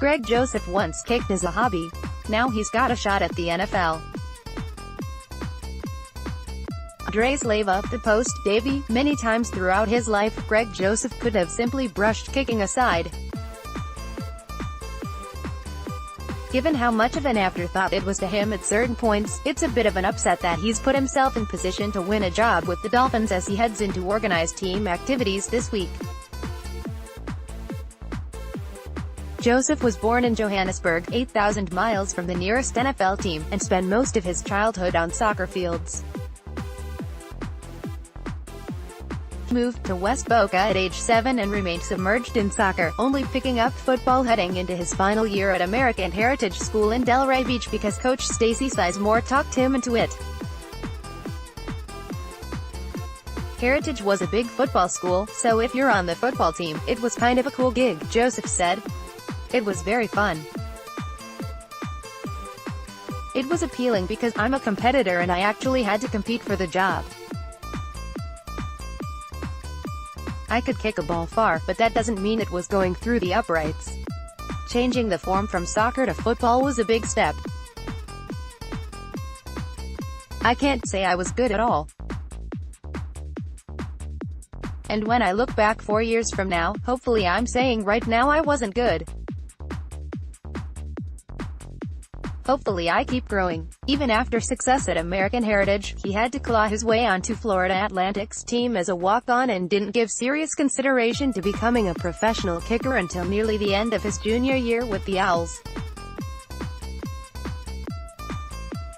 Greg Joseph once kicked as a hobby. Now he's got a shot at the NFL. Leiva, the Post, DAVIE, many times throughout his life, Greg Joseph could have simply brushed kicking aside. Given how much of an afterthought it was to him at certain points, it's a bit of an upset that he's put himself in position to win a job with the Dolphins as he heads into organized team activities this week. Joseph was born in Johannesburg, 8,000 miles from the nearest NFL team, and spent most of his childhood on soccer fields. He moved to West Boca at age 7 and remained submerged in soccer, only picking up football heading into his final year at American Heritage School in Delray Beach because coach Stacey Sizemore talked him into it. Heritage was a big football school, so if you're on the football team, it was kind of a cool gig, Joseph said. It was very fun. It was appealing because I'm a competitor and I actually had to compete for the job. I could kick a ball far, but that doesn't mean it was going through the uprights. Changing the form from soccer to football was a big step. I can't say I was good at all. And when I look back 4 years from now, hopefully I'm saying right now I wasn't good. Hopefully I keep growing. Even after success at American Heritage, he had to claw his way onto Florida Atlantic's team as a walk-on and didn't give serious consideration to becoming a professional kicker until nearly the end of his junior year with the Owls.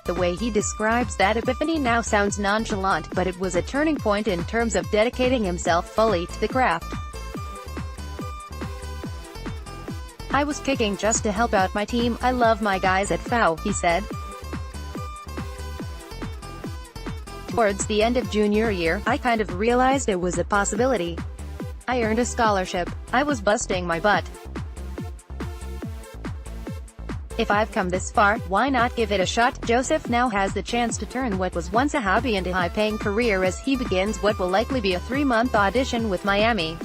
The way he describes that epiphany now sounds nonchalant, but it was a turning point in terms of dedicating himself fully to the craft. I was kicking just to help out my team. I love my guys at FAU, he said. Towards the end of junior year, I kind of realized it was a possibility. I earned a scholarship. I was busting my butt. If I've come this far, why not give it a shot? Joseph now has the chance to turn what was once a hobby into a high-paying career as he begins what will likely be a 3-month audition with Miami.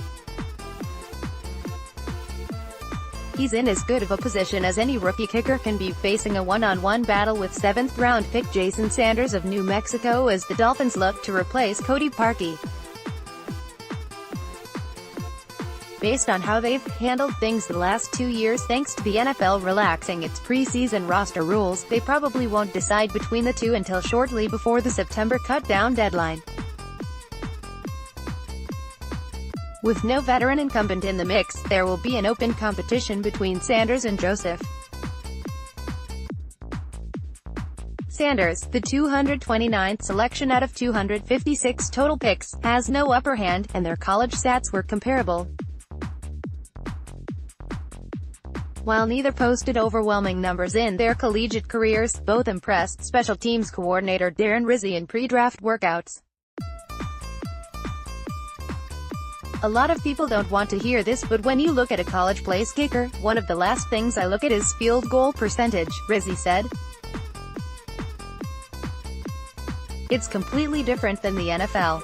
He's in as good of a position as any rookie kicker can be, facing a one-on-one battle with 7th-round pick Jason Sanders of New Mexico as the Dolphins look to replace Cody Parkey. Based on how they've handled things the last 2 years thanks to the NFL relaxing its preseason roster rules, they probably won't decide between the two until shortly before the September cut-down deadline. With no veteran incumbent in the mix, there will be an open competition between Sanders and Joseph. Sanders, the 229th selection out of 256 total picks, has no upper hand, and their college stats were comparable. While neither posted overwhelming numbers in their collegiate careers, both impressed special teams coordinator Darren Rizzi in pre-draft workouts. A lot of people don't want to hear this, but when you look at a college place kicker, one of the last things I look at is field goal percentage, Rizzi said. It's completely different than the NFL.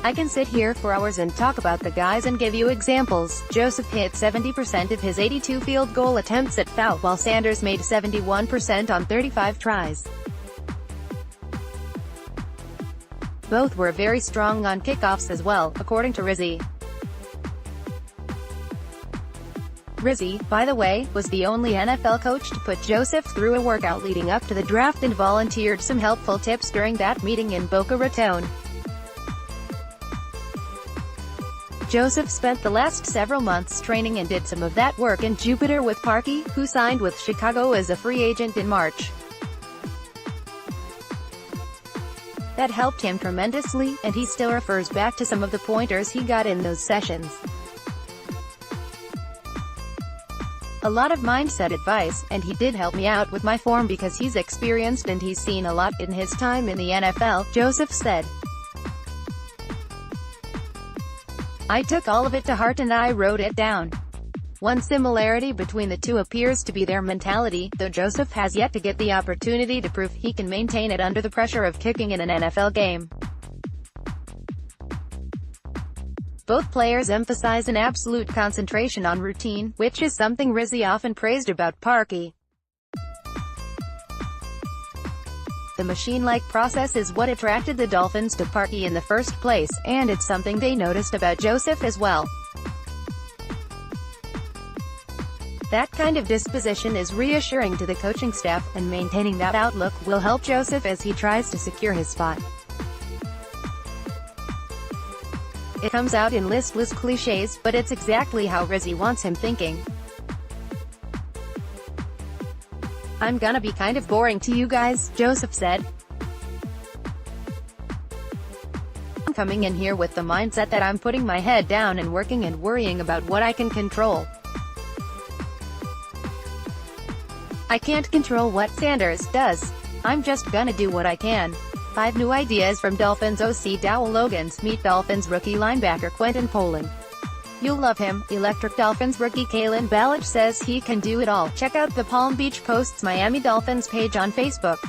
I can sit here for hours and talk about the guys and give you examples. Joseph hit 70% of his 82 field goal attempts at FAU, while Sanders made 71% on 35 tries. Both were very strong on kickoffs as well, according to Rizzi. Rizzi, by the way, was the only NFL coach to put Joseph through a workout leading up to the draft and volunteered some helpful tips during that meeting in Boca Raton. Joseph spent the last several months training and did some of that work in Jupiter with Parkey, who signed with Chicago as a free agent in March. That helped him tremendously, and he still refers back to some of the pointers he got in those sessions. A lot of mindset advice, and he did help me out with my form because he's experienced and he's seen a lot in his time in the NFL, Joseph said. I took all of it to heart and I wrote it down. One similarity between the two appears to be their mentality, though Joseph has yet to get the opportunity to prove he can maintain it under the pressure of kicking in an NFL game. Both players emphasize an absolute concentration on routine, which is something Rizzy often praised about Parky. The machine-like process is what attracted the Dolphins to Parky in the first place, and it's something they noticed about Joseph as well. That kind of disposition is reassuring to the coaching staff, and maintaining that outlook will help Joseph as he tries to secure his spot. It comes out in listless cliches, but it's exactly how Rizzy wants him thinking. "I'm gonna be kind of boring to you guys," Joseph said. "I'm coming in here with the mindset that I'm putting my head down and working and worrying about what I can control. I can't control what Sanders does. I'm just gonna do what I can." 5 new ideas from Dolphins OC Dowell Logans. Meet Dolphins rookie linebacker Quentin Poling. "You'll love him." Electric Dolphins rookie Kalen Ballage says he can do it all. Check out the Palm Beach Post's Miami Dolphins page on Facebook.